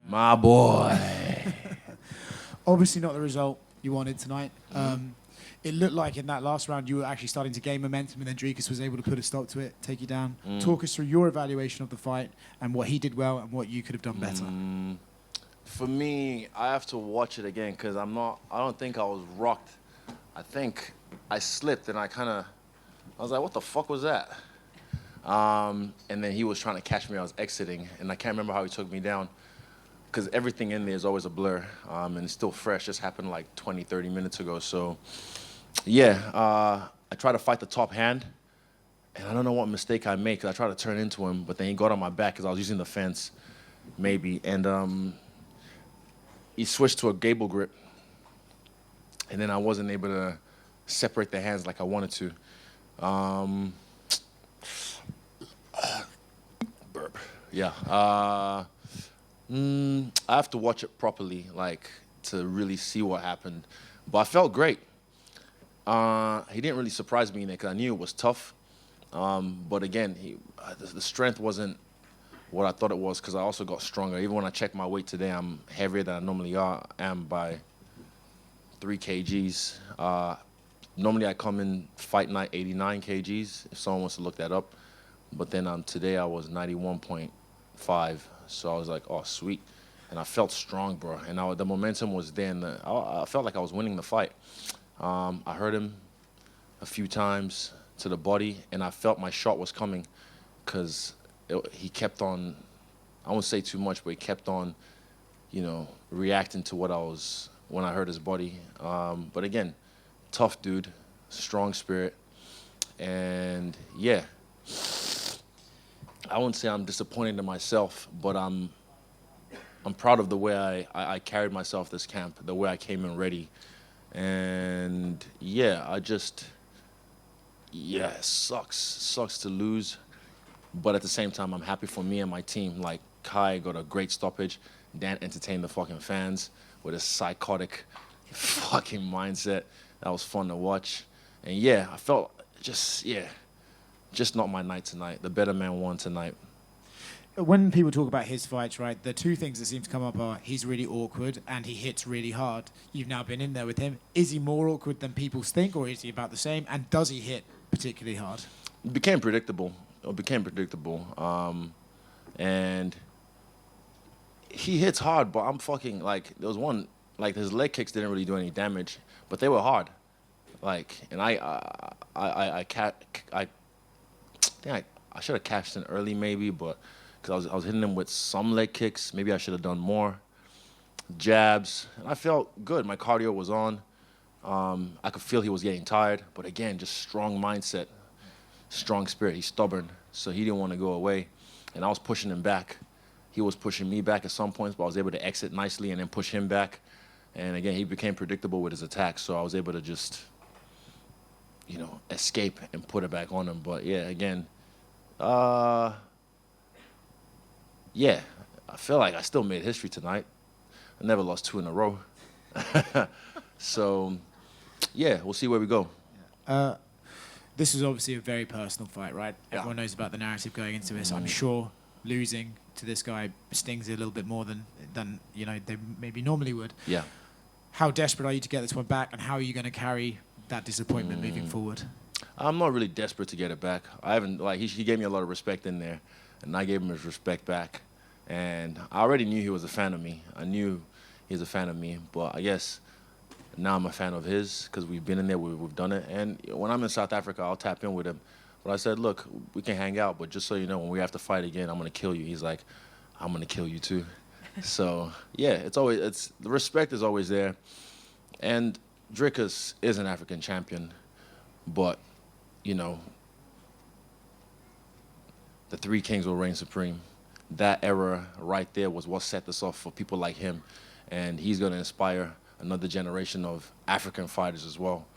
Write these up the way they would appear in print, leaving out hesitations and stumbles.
My boy. Obviously not the result you wanted tonight. It looked like in that last round you were actually starting to gain momentum, and then Dricus was able to put a stop to it, take you down. Talk us through your evaluation of the fight and what he did well and what you could have done better. For me, I have to watch it again because I don't think I was rocked. I think I slipped and I was like, what the fuck was that? And then he was trying to catch me. I was exiting, and I can't remember how he took me down because everything in there is always a blur, and it's still fresh. Just happened like 20, 30 minutes ago. So, yeah, I tried to fight the top hand, and I don't know what mistake I made because I tried to turn into him, but then he got on my back because I was using the fence, maybe, and he switched to a gable grip, and then I wasn't able to separate the hands like I wanted to. Burp. Yeah. I have to watch it properly, like, to really see what happened. But I felt great. He didn't really surprise me in it because I knew it was tough. But again, the strength wasn't what I thought it was because I also got stronger. Even when I checked my weight today, I'm heavier than I normally am by 3 kgs. Normally I come in fight night 89 kgs, if someone wants to look that up. But then today I was 91.5, so I was like, oh, sweet. And I felt strong, bro. And the momentum was there, and I felt like I was winning the fight. I hurt him a few times to the body, and I felt my shot was coming because he kept on, I won't say too much, but he kept on, reacting to when I hurt his body. But again, tough dude, strong spirit, and yeah. I wouldn't say I'm disappointed in myself, but I'm proud of the way I carried myself this camp, the way I came in ready. And yeah, it sucks to lose. But at the same time, I'm happy for me and my team. Like, Kai got a great stoppage. Dan entertained the fucking fans with a psychotic fucking mindset. That was fun to watch. And yeah, I felt just not my night tonight. The better man won tonight. When people talk about his fights, right, the two things that seem to come up are he's really awkward and he hits really hard. You've now been in there with him. Is he more awkward than people think, or is he about the same? And does he hit particularly hard? It became predictable. And he hits hard, but I'm fucking, like, there was one, like, his leg kicks didn't really do any damage, but they were hard. Like, and I think I should have cashed in early maybe, but because I was hitting him with some leg kicks. Maybe I should have done more jabs. And I felt good. My cardio was on. I could feel he was getting tired. But again, just strong mindset, strong spirit. He's stubborn, so he didn't want to go away. And I was pushing him back. He was pushing me back at some points, but I was able to exit nicely and then push him back. And again, he became predictable with his attacks, so I was able to just, escape and put it back on him. But yeah, again, yeah, I feel like I still made history tonight. I never lost 2 in a row. So, yeah, we'll see where we go. This is obviously a very personal fight, right? Yeah. Everyone knows about the narrative going into this. I'm sure losing to this guy stings a little bit more than they maybe normally would. Yeah. How desperate are you to get this one back, and how are you going to carry that disappointment moving forward? I'm not really desperate to get it back. I haven't, like, he gave me a lot of respect in there, and I gave him his respect back. And I already knew he was a fan of me. I knew he was a fan of me, but I guess now I'm a fan of his because we've been in there, we've done it. And when I'm in South Africa, I'll tap in with him. But I said, look, we can hang out, but just so you know, when we have to fight again, I'm going to kill you. He's like, I'm going to kill you too. So, yeah, the respect is always there. And Dricus is an African champion, but, the 3 kings will reign supreme. That era right there was what set this off for people like him. And he's going to inspire another generation of African fighters as well.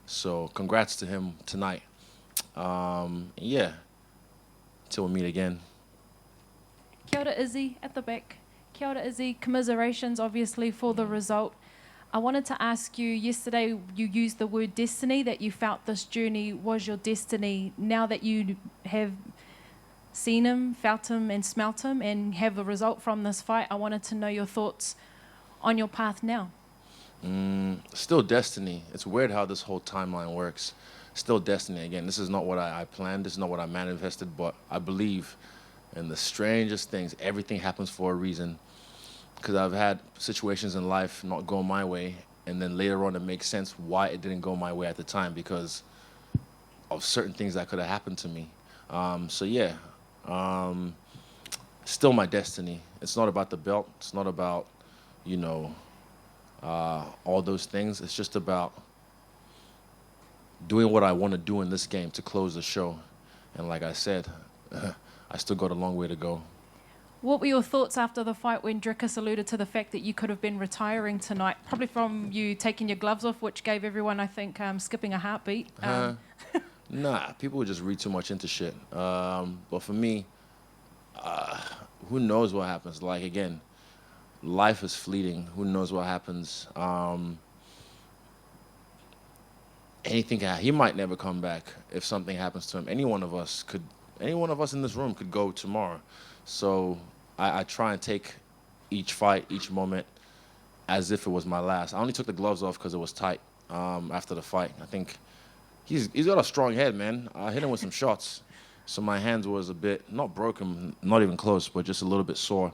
So congrats to him tonight. Yeah, till we meet again. Kia ora, Izzy, at the back. Kia ora, Izzy. Commiserations, obviously, for the result. I wanted to ask you, yesterday you used the word destiny, that you felt this journey was your destiny. Now that you have seen him, felt him, and smelt him, and have a result from this fight. I wanted to know your thoughts on your path now. Still destiny. It's weird how this whole timeline works. Still destiny. Again, this is not what I planned. This is not what I manifested, but I believe in the strangest things. Everything happens for a reason. Because I've had situations in life not go my way, and then later on it makes sense why it didn't go my way at the time because of certain things that could have happened to me. Still my destiny. It's not about the belt. It's not about, all those things. It's just about doing what I want to do in this game to close the show. And like I said, I still got a long way to go. What were your thoughts after the fight when Dricus alluded to the fact that you could have been retiring tonight? Probably from you taking your gloves off, which gave everyone, I think, skipping a heartbeat. Nah, people would just read too much into shit. But for me, who knows what happens? Like, again, life is fleeting. Who knows what happens? Anything can happen. He might never come back if something happens to him. Any one of us in this room could go tomorrow. So I try and take each fight, each moment, as if it was my last. I only took the gloves off because it was tight after the fight. I think he's got a strong head, man. I hit him with some shots. So my hands was a bit, not broken, not even close, but just a little bit sore.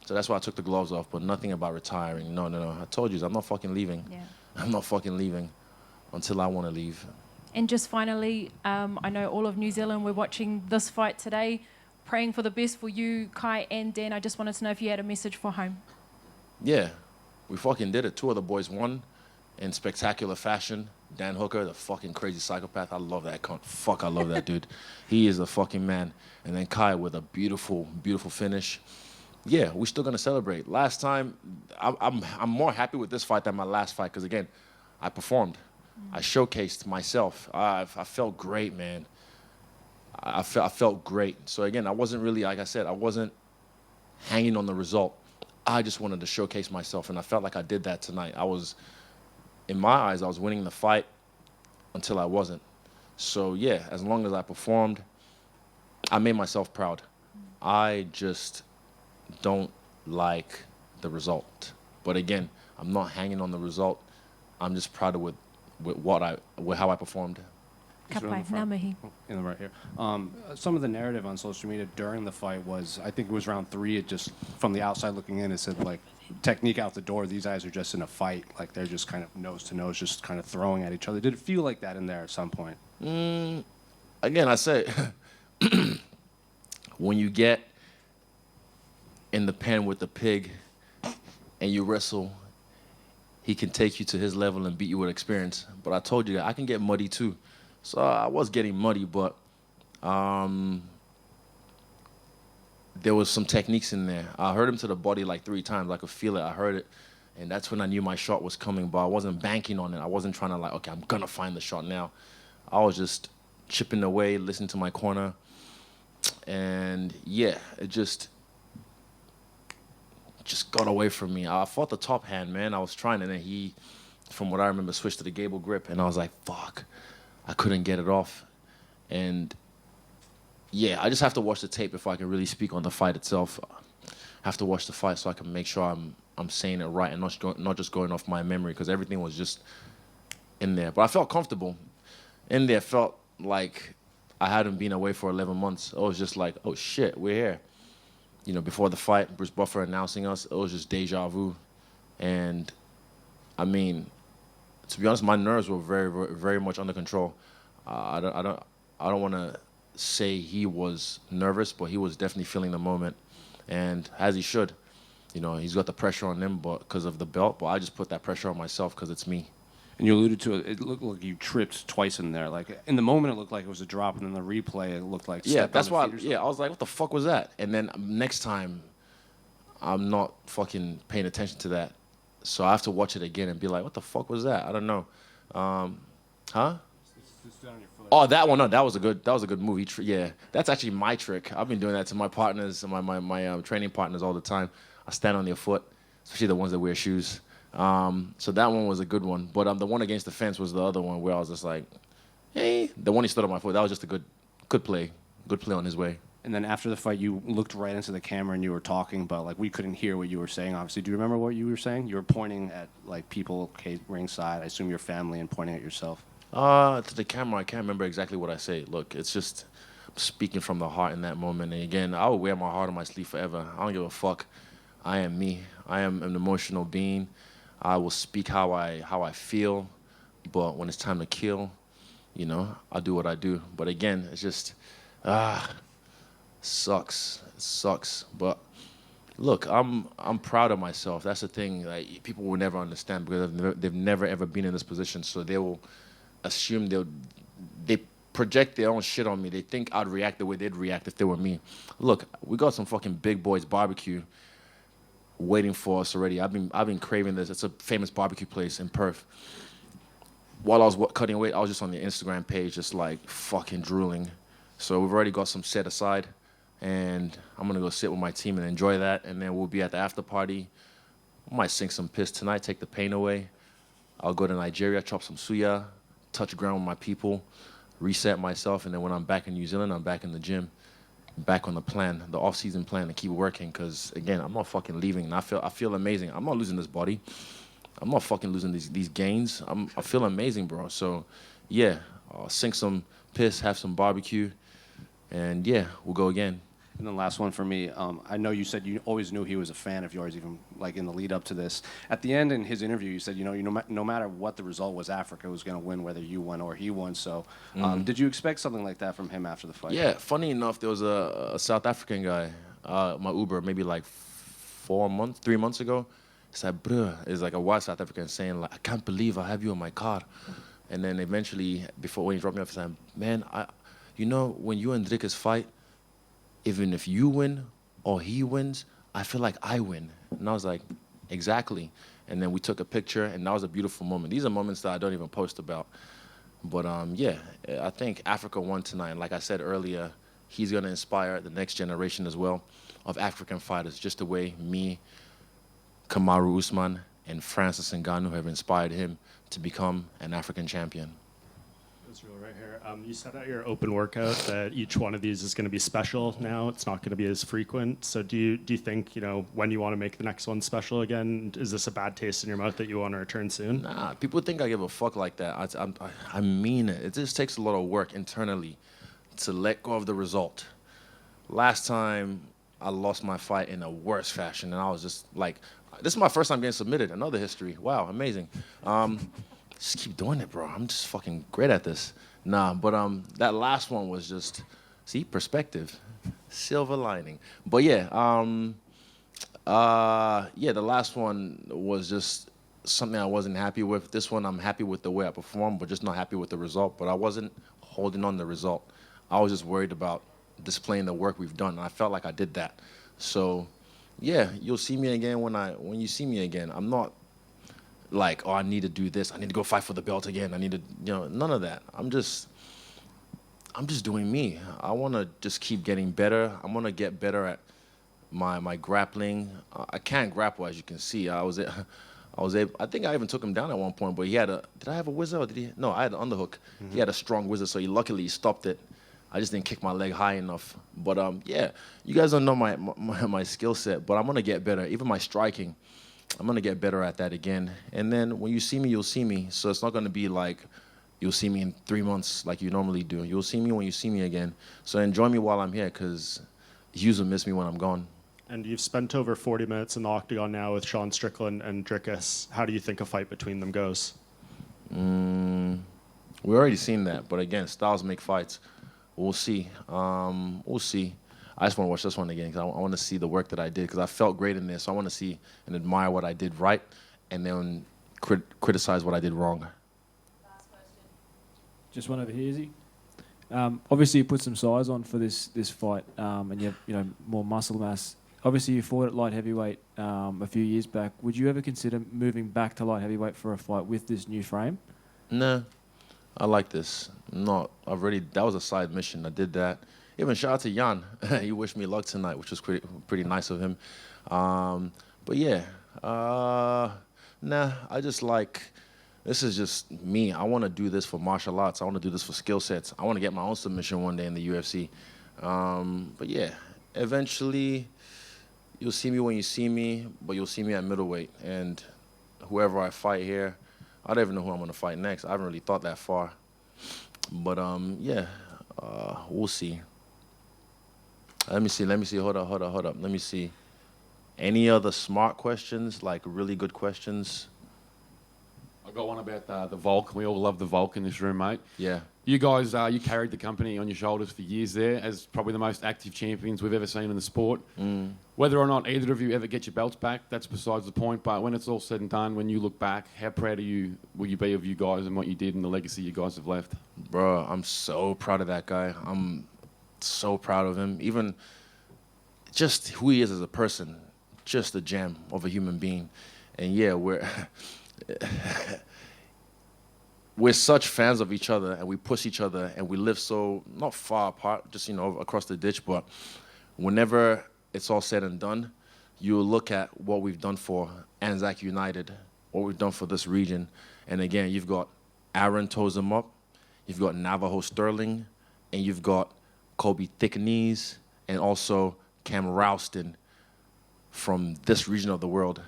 So that's why I took the gloves off, but nothing about retiring. No. I told you, I'm not fucking leaving. Yeah. I'm not fucking leaving until I want to leave. And just finally, I know all of New Zealand, we're watching this fight today, praying for the best for you, Kai and Dan. I just wanted to know if you had a message for home. Yeah, we fucking did it. Two of the boys won in spectacular fashion. Dan Hooker, the fucking crazy psychopath. I love that cunt. Fuck, I love that dude. He is a fucking man. And then Kai with a beautiful, beautiful finish. Yeah, we're still gonna celebrate. Last time, I'm more happy with this fight than my last fight because again, I performed. I showcased myself. I felt great, man. I felt great. So again, I wasn't really, like I said, I wasn't hanging on the result. I just wanted to showcase myself, and I felt like I did that tonight. In my eyes, I was winning the fight until I wasn't. So yeah, as long as I performed, I made myself proud. I just don't like the result. But again, I'm not hanging on the result. I'm just proud with how I performed. Kapai, Namahi. In the right here. Some of the narrative on social media during the fight was, I think it was round 3, it just, from the outside looking in, it said, like, technique out the door, these guys are just in a fight, like they're just kind of nose to nose, just kind of throwing at each other. Did it feel like that in there at some point? Again, I say, when you get in the pen with the pig and you wrestle, he can take you to his level and beat you with experience. But I told you that I can get muddy too. So I was getting muddy, but there was some techniques in there. I heard him to the body like 3 times. I could feel it. I heard it. And that's when I knew my shot was coming, but I wasn't banking on it. I wasn't trying to like, okay, I'm going to find the shot now. I was just chipping away, listening to my corner. And yeah, it just got away from me. I fought the top hand, man. I was trying, and then he, from what I remember, switched to the gable grip, and I was like, fuck. I couldn't get it off. And yeah, I just have to watch the tape if I can really speak on the fight itself. I have to watch the fight so I can make sure I'm saying it right and not just going off my memory, because everything was just in there. But I felt comfortable. In there, felt like I hadn't been away for 11 months. It was just like, oh shit, we're here. You know, before the fight, Bruce Buffer announcing us, it was just deja vu. And I mean, to be honest, my nerves were very, very, very much under control. I don't want to say he was nervous, but he was definitely feeling the moment, and as he should. You know, he's got the pressure on him, but because of the belt. But I just put that pressure on myself because it's me. And you alluded to it. It looked like you tripped twice in there. Like in the moment, it looked like it was a drop, and in the replay, it looked like that's why. I was like, what the fuck was that? And then next time, I'm not fucking paying attention to that. So I have to watch it again and be like, what the fuck was that? I don't know. Huh? Oh, that one. No, that was a good movie. Yeah, that's actually my trick. I've been doing that to my partners, my training partners all the time. I stand on their foot, especially the ones that wear shoes. So that one was a good one. But the one against the fence was the other one where I was just like, hey. The one he stood on my foot, that was just a good play. Good play on his way. And then after the fight, you looked right into the camera and you were talking, but like we couldn't hear what you were saying. Obviously, do you remember what you were saying? You were pointing at like people ringside. I assume your family, and pointing at yourself. To the camera, I can't remember exactly what I say. Look, it's just speaking from the heart in that moment. And again, I will wear my heart on my sleeve forever. I don't give a fuck. I am me. I am an emotional being. I will speak how I feel, but when it's time to kill, you know, I'll do what I do. But again, it's just sucks. It sucks. But look, I'm proud of myself. That's the thing. Like, people will never understand because they've never ever been in this position. So they will assume they project their own shit on me. They think I'd react the way they'd react if they were me. Look, we got some fucking big boys barbecue waiting for us already. I've been craving this. It's a famous barbecue place in Perth. While I was cutting weight, I was just on the Instagram page, just like fucking drooling. So we've already got some set aside, and I'm gonna go sit with my team and enjoy that. And then we'll be at the after party. I might sing some piss tonight, take the pain away. I'll go to Nigeria, chop some suya, touch ground with my people, reset myself, and then when I'm back in New Zealand, I'm back in the gym, back on the plan, the off-season plan, to keep working. Because again, I'm not fucking leaving. And I feel amazing. I'm not losing this body. I'm not fucking losing these gains. I feel amazing, bro. So yeah, I'll sink some piss, have some barbecue, and yeah, we'll go again. And then last one for me. I know you said you always knew he was a fan of yours, even like in the lead up to this. At the end in his interview, you said, no matter what the result was, Africa was going to win, whether you won or he won. So did you expect something like that from him after the fight? Yeah, funny enough, there was a South African guy, my Uber, maybe like 3 months ago. He said, bruh, it's like a white South African saying, like, I can't believe I have you in my car. And then eventually, when he dropped me off, he said, man, when you and Dricus fight, even if you win or he wins, I feel like I win. And I was like, exactly. And then we took a picture, and that was a beautiful moment. These are moments that I don't even post about. But yeah, I think Africa won tonight. And like I said earlier, he's going to inspire the next generation as well of African fighters, just the way me, Kamaru Usman, and Francis Ngannou have inspired him to become an African champion. Israel, right here. You said at your open workout that each one of these is going to be special now. It's not going to be as frequent. So do you think, when you want to make the next one special again, is this a bad taste in your mouth that you want to return soon? Nah, people think I give a fuck like that. I mean it. It just takes a lot of work internally to let go of the result. Last time, I lost my fight in a worse fashion, and I was just like, this is my first time getting submitted. Another history. Wow, amazing. Just keep doing it, bro. I'm just fucking great at this. Nah, but that last one was just, see, perspective, silver lining. But yeah, the last one was just something I wasn't happy with. This one, I'm happy with the way I performed, but just not happy with the result. But I wasn't holding on the result. I was just worried about displaying the work we've done, and I felt like I did that. So yeah, you'll see me again when you see me again. I'm not like, oh, I need to do this. I need to go fight for the belt again. I need to, none of that. I'm just doing me. I want to just keep getting better. I want to get better at my grappling. I can't grapple, as you can see. I was able. I think I even took him down at one point, but he had did I have a whizzer or did he? No, I had an underhook. Mm-hmm. He had a strong whizzer, so luckily he stopped it. I just didn't kick my leg high enough. But yeah, you guys don't know my skill set, but I'm gonna get better. Even my striking, I'm gonna get better at that again. And then when you see me, you'll see me. So it's not gonna be like you'll see me in 3 months like you normally do. You'll see me when you see me again. So enjoy me while I'm here, because you will miss me when I'm gone. And you've spent over 40 minutes in the octagon now with Sean Strickland and Dricus. How do you think a fight between them goes? We've already seen that, but again, styles make fights. We'll see. We'll see. I just want to watch this one again because I want to see the work that I did, because I felt great in this. So I want to see and admire what I did right, and then criticize what I did wrong. Last question. Just one over here, Izzy. Obviously, you put some size on for this fight, and you have more muscle mass. Obviously, you fought at light heavyweight a few years back. Would you ever consider moving back to light heavyweight for a fight with this new frame? No, I like this. That was a side mission. I did that. Even shout out to Jan. He wished me luck tonight, which was pretty nice of him. But yeah, I just like, this is just me. I want to do this for martial arts. I want to do this for skill sets. I want to get my own submission one day in the UFC. But yeah, eventually you'll see me when you see me, but you'll see me at middleweight. And whoever I fight here, I don't even know who I'm gonna fight next. I haven't really thought that far. But yeah, we'll see. Let me see. Hold up. Let me see. Any other smart questions, like really good questions? I got one about the Volk. We all love the Volk in this room, mate. Yeah. You guys, you carried the company on your shoulders for years there as probably the most active champions we've ever seen in the sport. Whether or not either of you ever get your belts back, that's besides the point. But when it's all said and done, when you look back, how proud will you be of you guys and what you did and the legacy you guys have left? Bro, I'm so proud of that guy. I'm so proud of him. Even just who he is as a person, just a gem of a human being. And yeah, we're such fans of each other, and we push each other, and we live so, not far apart, just, across the ditch, but whenever it's all said and done, you look at what we've done for Anzac United, what we've done for this region, and again, you've got Aaron toes him up, you've got Navajo Sterling, and you've got Kobe Thick Knees, and also Cam Rouston from this region of the world.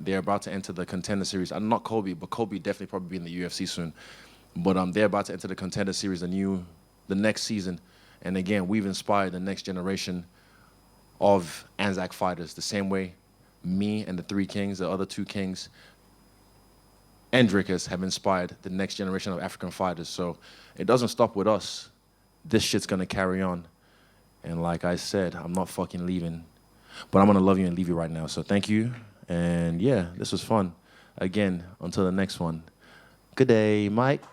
They're about to enter the Contender Series. Not Kobe, but Kobe definitely probably be in the UFC soon. But they're about to enter the Contender Series the next season. And again, we've inspired the next generation of Anzac fighters the same way me and the three kings, the other two kings, and Dricus have inspired the next generation of African fighters. So it doesn't stop with us. This shit's going to carry on. And like I said, I'm not fucking leaving. But I'm going to love you and leave you right now. So thank you. And yeah, this was fun. Again, until the next one. Good day, Mike.